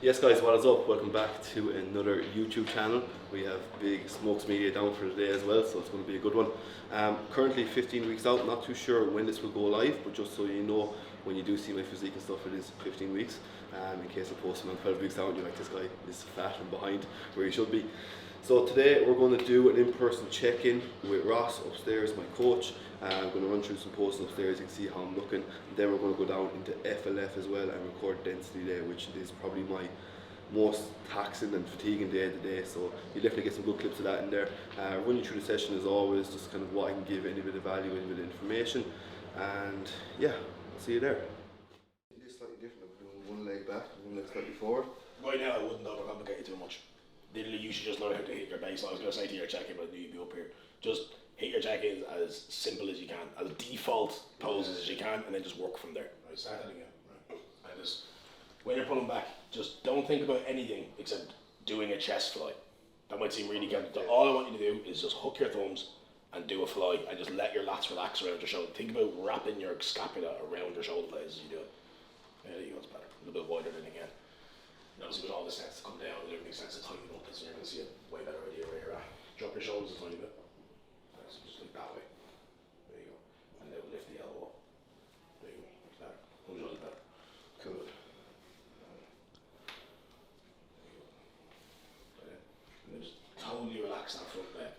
Yes guys, what is up? Welcome back to another YouTube channel. We have Big Smokes Media down for today as well, so it's going to be a good one. Currently 15 weeks out, not too sure when this will go live, but just so you know, when you do see my physique and stuff, it is 15 weeks. In case I post them on 12 weeks out and you're like, this guy is fat and behind where he should be. So today we're going to do an in-person check-in with Ross upstairs, my coach. I'm going to run through some posts upstairs, you can see how I'm looking. And then we're going to go down into FLF as well and record density day, which is probably my most taxing and fatiguing day of the day. So you definitely get some good clips of that in there. Running through the session as always, just kind of what I can give, any bit of value, any bit of information. And yeah, I'll see you there. It is slightly different. I'm doing one leg back, one leg slightly forward. Right now I wouldn't overcomplicate it too much. Literally, you should just learn how to hit your base. I was going to say to your check-in, but I knew you'd be up here. Just hit your check-ins as simple as you can, as default poses as you can, and then just work from there. Right, start that again. Right. And just, when you're pulling back, just don't think about anything except doing a chest fly. That might seem really counter. All I want you to do is just hook your thumbs and do a fly, and just let your lats relax around your shoulder. Think about wrapping your scapula around your shoulder blades as you do it. There you go, it's better. A little bit wider than again. Notice with all this starts to come down, and everything starts to tighten up, so you're going to see a way better idea where you're at. Drop your shoulders a tiny bit. So just like that way. There you go. And now lift the elbow up. There you go. Better. Hold your shoulders better. Cool. There you go. Right. And then just totally relax that front leg.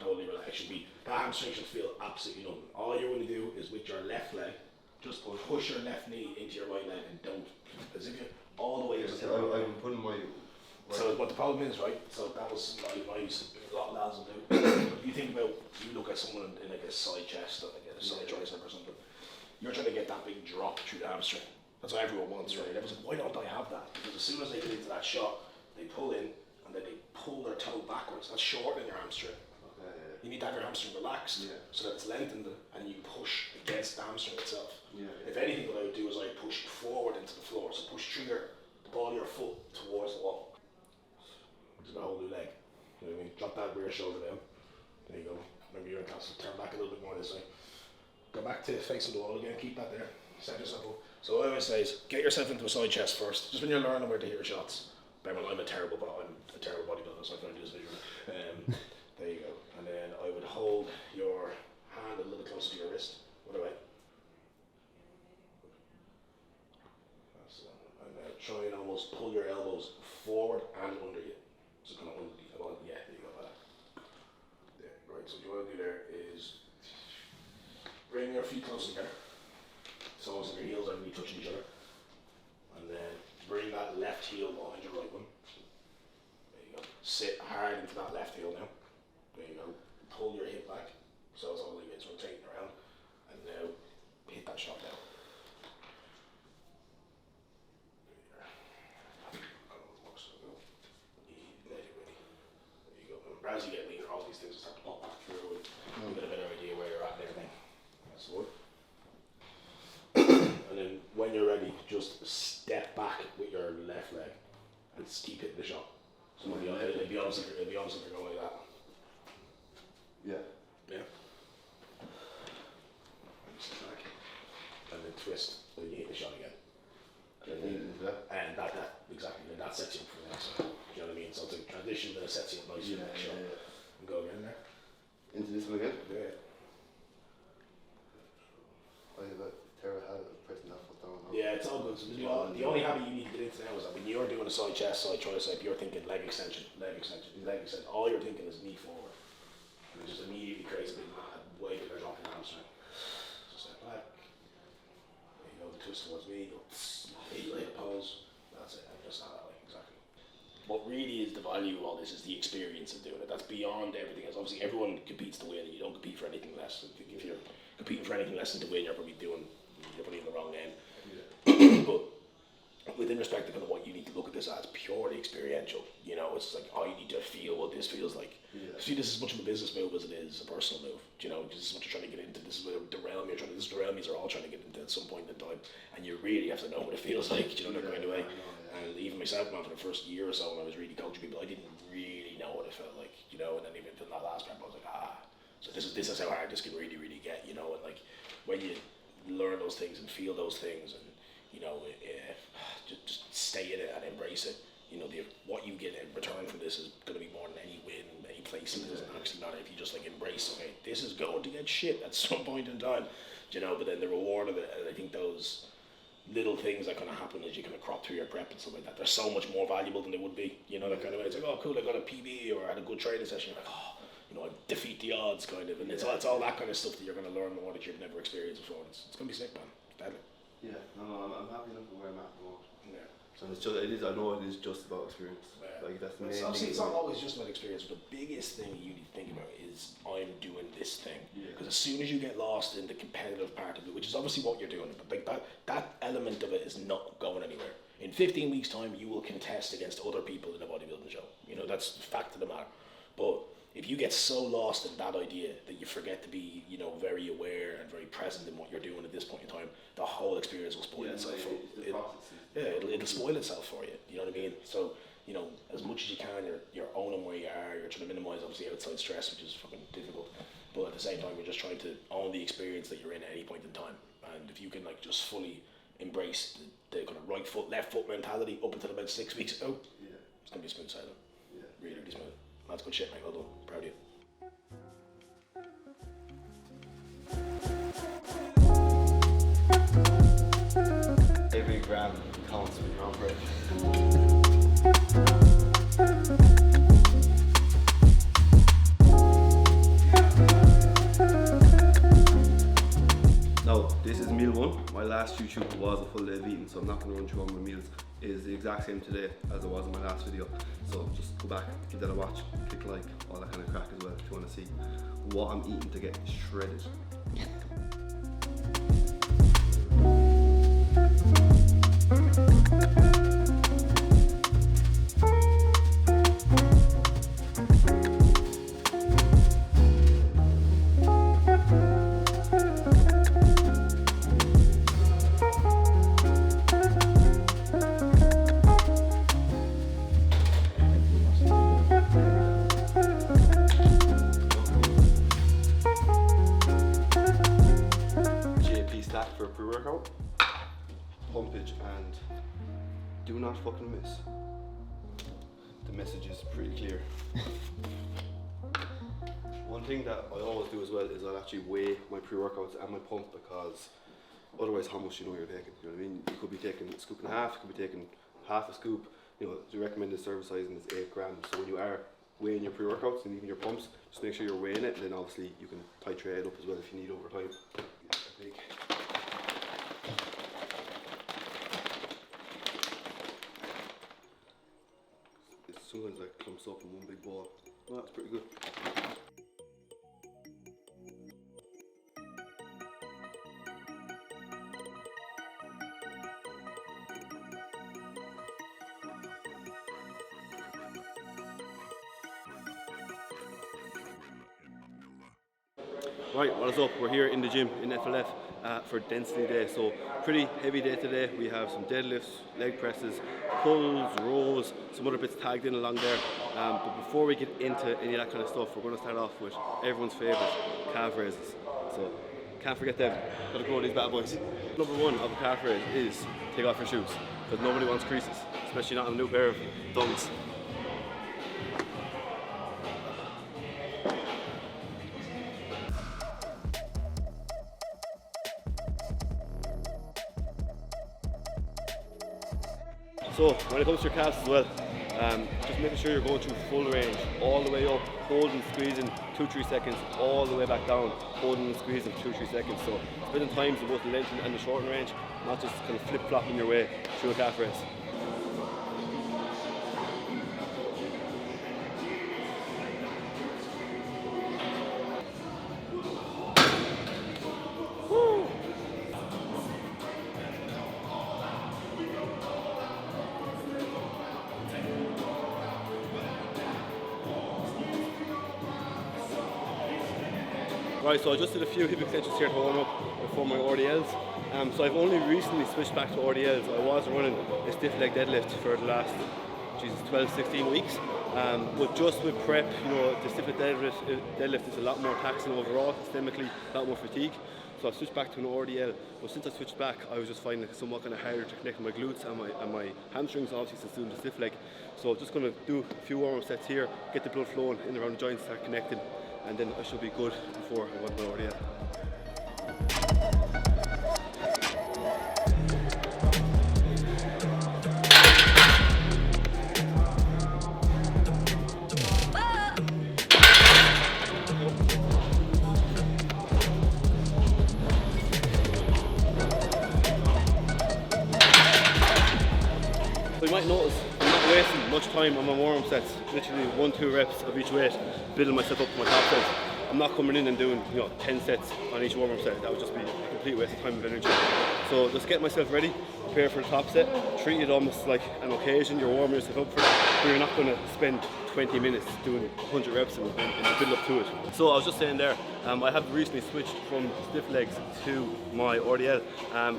Totally relax. It should be, that hamstring should feel absolutely nothing. All you're going to do is with your left leg, just push your left knee into your right leg and don't, as if you're all the way to the right. I've been putting my... Right. So what the problem is, right, so that was like I used to, a lot of lads will do. You think about, you look at someone in like a side chest or like a side tricep or something, you're trying to get that big drop through the hamstring. That's what everyone wants, right? Everyone's like, why don't I have that? Because as soon as they get into that shot, they pull in and then they pull their toe backwards. That's shortening your hamstring. You need to have your hamstring relaxed so that it's lengthened and you push against the hamstring itself. If anything, what I would do is I would push forward into the floor, so push through the ball of your foot towards the wall. Which is a whole new leg. You know what I mean? Drop that rear shoulder down. There you go. Remember you're in class, so turn back a little bit more this way. Go back to facing the wall again, keep that there. Set yourself up. So what I always say is, get yourself into a side chest first, just when you're learning where to hit your shots. Bear in mind, I'm a terrible bodybuilder, so I can't do this video. There you go. And then I would hold your hand a little closer to your wrist. What away. And now try and almost pull your elbows forward and under you. So kind of under the, yeah, there you go. There, right. So what you want to do there is bring your feet close together. It's almost like your heels are going to be touching each other. And then bring that left heel behind your right one. There you go. Sit hard into that left heel now. There you go. Pull your hip back, so it's all like it's rotating around, and now hit that shot down. There you go. And as you get leaner, all these things start to pop back through, and you get a better idea where you're at and everything. That's the word. And then when you're ready, just step back with your left leg and keep hitting the shot. So it'll be honest if you're going like that. Yeah. And sit back. And then twist when you hit the shot again. And that exactly. And that sets you up for the next one. Do you know what I mean? So it's a transition, then it sets you up nicely for the next shot. And go again there. Into this one again? Yeah. I have a terrible habit of pressing that foot down. Yeah, it's all good. So the only habit you need to get into now is that when you're doing a side chest, side tricep, you're thinking leg extension. All you're thinking is knee forward. And it just immediately creates a big way bigger drop in the hamstring. So step back. There you go, the twist towards me, go hit a pose. That's it, and just that way, exactly. What really is the value of all this is the experience of doing it. That's beyond everything else. Obviously everyone competes to win and you don't compete for anything less. If you're competing for anything less than to win, you're probably in the wrong end. But within respect to kind of what you need to look at this as purely experiential, you know, it's like, oh, you need to feel what this feels like. See, this is as much of a business move as it is a personal move. You know, this is what you're trying to get into. This is the realm you're trying to. This is the realm you're all trying to get into at some point in time, and you really have to know what it feels like. You know, not going away. And even myself, man, for the first year or so when I was really coaching people, I didn't really know what it felt like. You know, and then even in that last prep, I was like, so this is how hard this can really get. You know, and like when you learn those things and feel those things, and you know, just stay in it and embrace it. You know, what you get in return from this is going to be more than any win, any place. It doesn't actually matter if you just like embrace, okay, this is going to get shit at some point in time, you know. But then the reward of it, and I think those little things that kind of happen as you kind of crop through your prep and stuff like that, they're so much more valuable than they would be. You know, that kind of way. It's like, oh, cool, I got a PB or I had a good training session. You're like, oh, you know, I defeat the odds, kind of, and it's all that kind of stuff that you're going to learn more that you've never experienced before. It's going to be sick, man. It's deadly. Yeah, no, I'm happy enough with where I'm at the moment. Yeah. So I know it is just about experience. Like that's the main thing. Obviously, it's not always just about experience, but the biggest thing you need to think about is I'm doing this thing. Because as soon as you get lost in the competitive part of it, which is obviously what you're doing, but like that element of it is not going anywhere. In 15 weeks' time, you will contest against other people in a bodybuilding show. You know, that's the fact of the matter. But if you get so lost in that idea that you forget to be, you know, very aware and very present in what you're doing at this point in time, the whole experience will spoil itself. It'll spoil itself for you. You know what I mean? So, you know, as much as you can, you're owning where you are. You're trying to minimize obviously outside stress, which is fucking difficult. But at the same time, you're just trying to own the experience that you're in at any point in time. And if you can like just fully embrace the kind of right foot, left foot mentality up until about 6 weeks ago, it's gonna be smooth sailing. Yeah, really, really smooth. That's good shit, mate. Well done. Proud of you. Every gram counts when you're on break. Now, this is meal one. My last YouTube was a full day of eating, so I'm not going to run through all my meals. It is the exact same today as it was in my last video. So just go back, give that a watch, click like, all that kind of crack as well if you want to see what I'm eating to get shredded. For a pre-workout, pumpage, and do not fucking miss. The message is pretty clear. One thing that I always do as well is I'll actually weigh my pre-workouts and my pump, because otherwise how much you know you're taking. You know what I mean? You could be taking a scoop and a half, you could be taking half a scoop. You know, the recommended service sizing is 8 grams. So when you are weighing your pre-workouts and even your pumps, just make sure you're weighing it, and then obviously you can titrate it up as well if you need over time. Big. Sometimes like clumps up in one big ball. Well, that's pretty good. Right, what is up? We're here in the gym in FLF for density day. So pretty heavy day today. We have some deadlifts, leg presses, pulls, rows, some other bits tagged in along there. But before we get into any of that kind of stuff, we're going to start off with everyone's favourite, calf raises. So can't forget them. Gotta grow these bad boys. Number one of a calf raise is take off your shoes, because nobody wants creases, especially not on a new pair of dunks. So when it comes to your calves as well, just making sure you're going through full range, all the way up, holding, squeezing 2-3 seconds, all the way back down, holding and squeezing 2-3 seconds. So spending times in both the length and the shorten range, not just kind of flip-flopping your way through a calf raise. Right, so I just did a few hip extensions here to warm up before my RDLs. So I've only recently switched back to RDLs. I was running a stiff leg deadlift for the last 12-16 weeks. But just with prep, you know, the stiff leg deadlift is a lot more taxing overall, systemically, a lot more fatigue. So I switched back to an RDL, but since I switched back, I was just finding it somewhat kind of harder to connect my glutes and my hamstrings, obviously since doing the stiff leg. So I'm just going to do a few warm-up sets here, get the blood flowing in around the joints, start connecting, and then I should be good before I go to my RDL. So you might notice I'm not wasting much time on my warm-up sets, literally 1-2 reps of each weight, building myself up to my top sets. I'm not coming in and doing 10 sets on each warm-up set. That would just be a complete waste of time and energy. So just get myself ready, prepare for the top set, treat it almost like an occasion. You're warming yourself up for it, but you're not going to spend 20 minutes doing 100 reps and build up to it. So I was just saying there, I have recently switched from stiff legs to my RDL.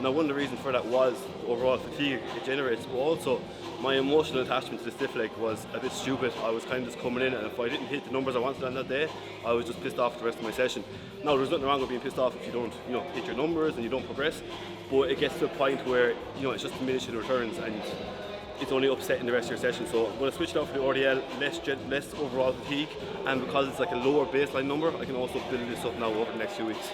Now one of the reasons for that was the overall fatigue it generates, but also my emotional attachment to the stiff leg was a bit stupid. I was kind of just coming in, and if I didn't hit the numbers I wanted on that day, I was just pissed off the rest of my session. Now there's nothing wrong with being pissed off if you don't hit your numbers and you don't progress, but it gets to a point where it's just diminishing returns and it's only upsetting the rest of your session. So I'm going to switch it out for the RDL, less overall fatigue, and because it's like a lower baseline number, I can also build this up now over the next few weeks.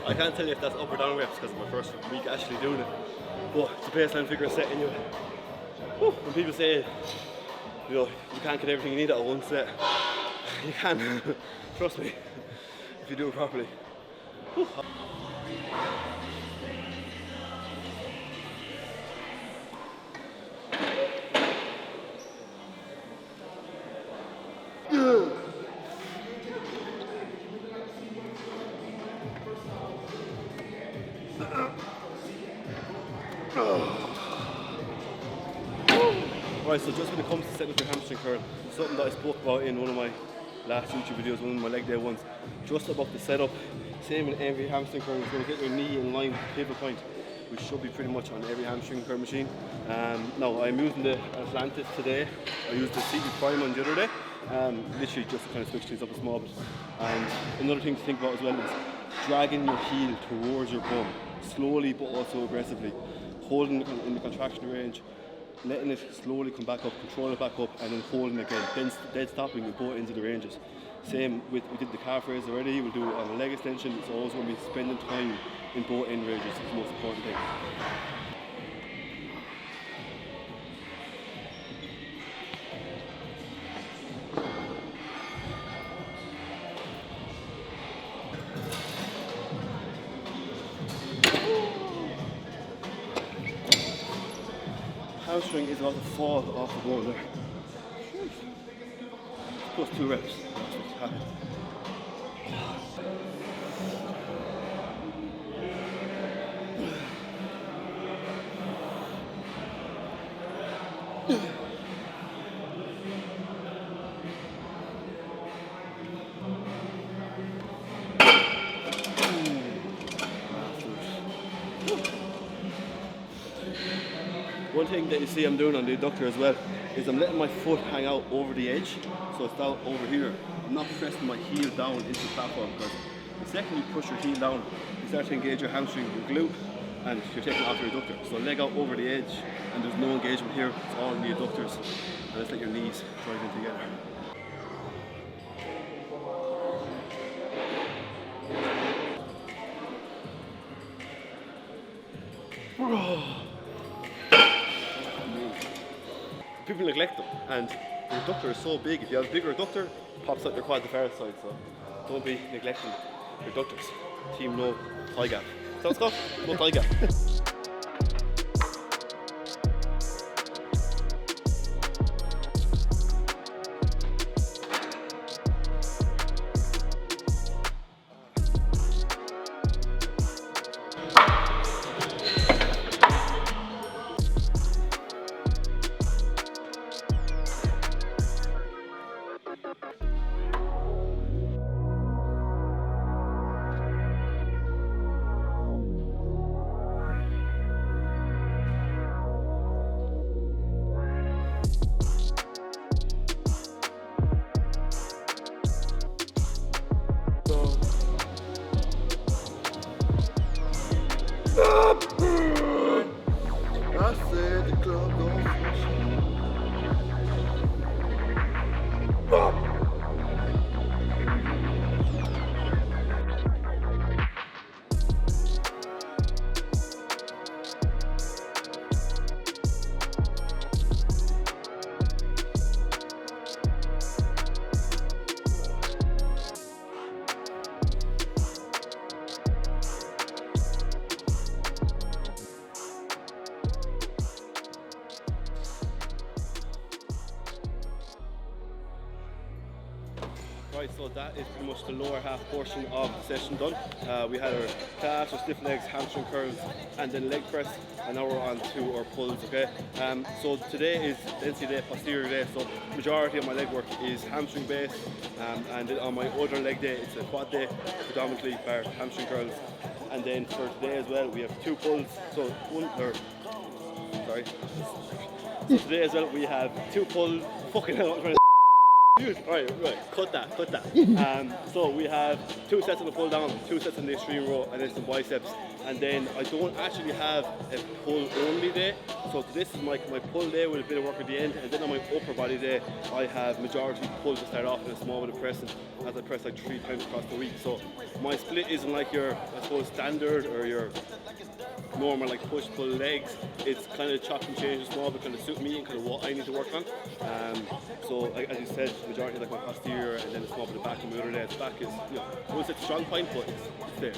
I can't tell you if that's up or down reps because it's my first week actually doing it, but it's a baseline figure set anyway. When people say you can't get everything you need out of one set, you can. Trust me, if you do it properly. Right, so just when it comes to setting up your hamstring curl, something that I spoke about in one of my last YouTube videos, one of my leg day ones, just about the setup. Same in every hamstring curl, you're going to get your knee in line with the pivot point, which should be pretty much on every hamstring curl machine. Now I'm using the Atlantis today. I used the Seated Prime on the other day, literally just to kind of switch things up a small bit. And another thing to think about as well is dragging your heel towards your bum, slowly but also aggressively, holding it in the contraction range, letting it slowly come back up, control it back up, and then holding again, then dead stopping at both ends of the ranges. Same with, we did the calf raise already, we'll do it on a leg extension. It's always going to be spending time in both end ranges, it's the most important thing. Hamstring is about to fall off the board there. Plus 2 reps. That's what's happening. One thing that you see I'm doing on the adductor as well is I'm letting my foot hang out over the edge, so it's down over here. I'm not pressing my heel down into the platform, because the second you push your heel down, you start to engage your hamstring, your glute, and you're taking off your adductor. So leg out over the edge, and there's no engagement here, it's all in the adductors, and just let your knees drive in together. People neglect them, and the adductor is so big. If you have a bigger adductor, it pops out your quadriceps side, so don't be neglecting your adductors. Team no thigh gap. Sounds good? No thigh gap. Right, so that is pretty much the lower half portion of the session done. We had our calves, our stiff legs, hamstring curls, and then leg press, and now we're on to our pulls, okay? So today is density day, posterior day, so majority of my leg work is hamstring based, and then on my other leg day, it's a quad day, predominantly bar hamstring curls. And then for today as well, we have 2 pulls, so So today as well, we have 2 pulls, fucking hell, I'm trying to Right, cut that. So we have 2 sets on the pull down, 2 sets on the extreme row, and then some biceps. And then I don't actually have a pull only day. So this is my pull day with a bit of work at the end. And then on my upper body day, I have majority pull to start off and a small bit of pressing, as I press like 3 times across the week. So my split isn't like your, I suppose, standard or your normal like push pull legs. It's kind of chop and change and small, but kind of suit me and kind of what I need to work on. So like, as you said, majority like my posterior and then a small bit of back and the other day. The back is, you know, I wouldn't say it's a strong point, but it's there.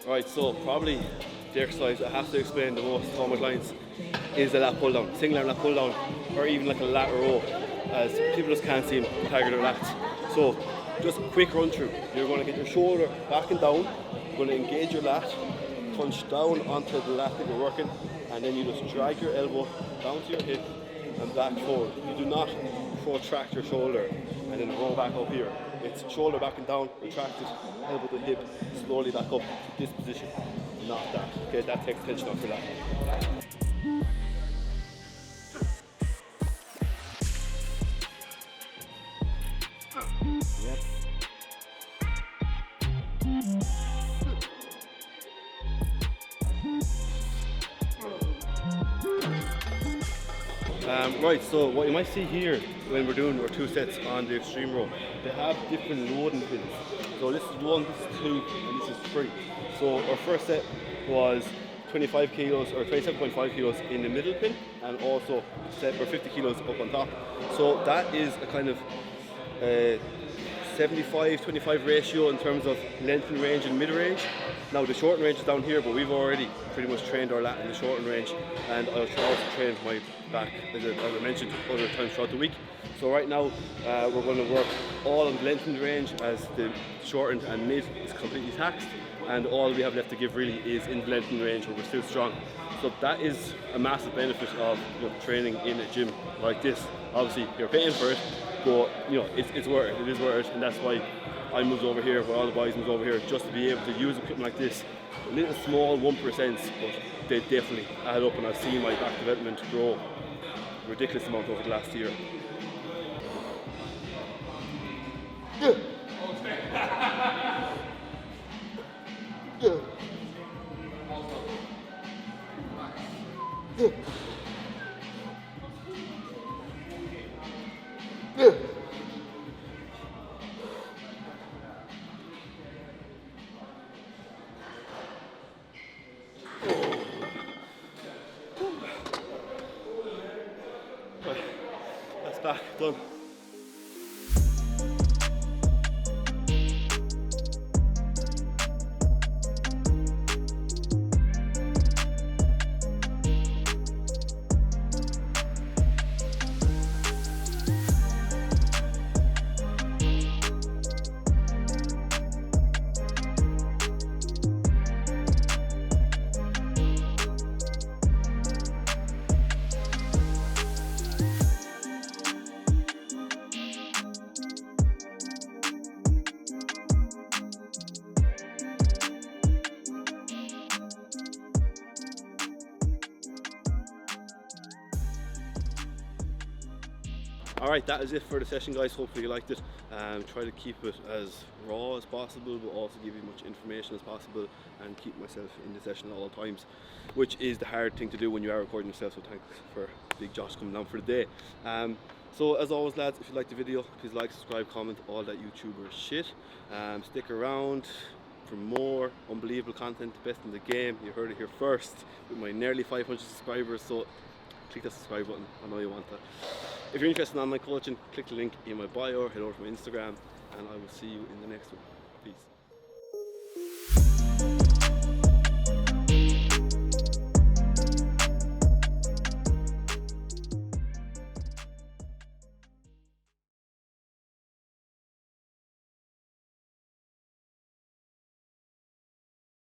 Right, so probably the exercise I have to explain the most to all my clients is a lat pull down, single arm lat pull down, or even like a lat row, as people just can't seem to target their lats. So just a quick run through. You're going to get your shoulder back and down, you're going to engage your lat, punch down onto the lat that you're working, and then you just drag your elbow down to your hip and back forward. You do not protract your shoulder and then roll back up here. It's shoulder back and down, retracted, elbow to hip, slowly back up to this position, not that. Okay, that takes tension off your lat. Yep. Right, so what you might see here when we're doing our 2 sets on the extreme row, they have different loading pins. So this is 1, this is 2, and this is 3. So our first set was 25 kilos or 27.5 kilos in the middle pin, and also set for 50 kilos up on top. So that is a kind of 75-25 ratio in terms of length and range and mid range. Now the short range is down here, but we've already pretty much trained our lat in the short range, and I'll also train my back as I mentioned other times throughout the week. So right now we're going to work all on the length and range, as the shortened and mid is completely taxed, and all we have left to give really is in the length and range where we're still strong. So that is a massive benefit of, you know, training in a gym like this. Obviously you're paying for it, but you know it's worth it. It is worth it, and that's why I moved over here, where all the boys moved over here, just to be able to use equipment like this. A little small 1%, but they definitely add up, and I've seen my back development grow a ridiculous amount over the last year. That's back, done. Alright, that is it for the session, guys. Hopefully you liked it. Try to keep it as raw as possible, but also give you much information as possible, and keep myself in the session at all times, which is the hard thing to do when you are recording yourself. So thanks for Big Josh coming down for the day. So as always, lads, if you liked the video, please like, subscribe, comment, all that YouTuber shit. Stick around for more unbelievable content, the best in the game. You heard it here first with my nearly 500 subscribers. So click the subscribe button. I know you want that. If you're interested in online coaching, click the link in my bio, head over to my Instagram, and I will see you in the next one. Peace.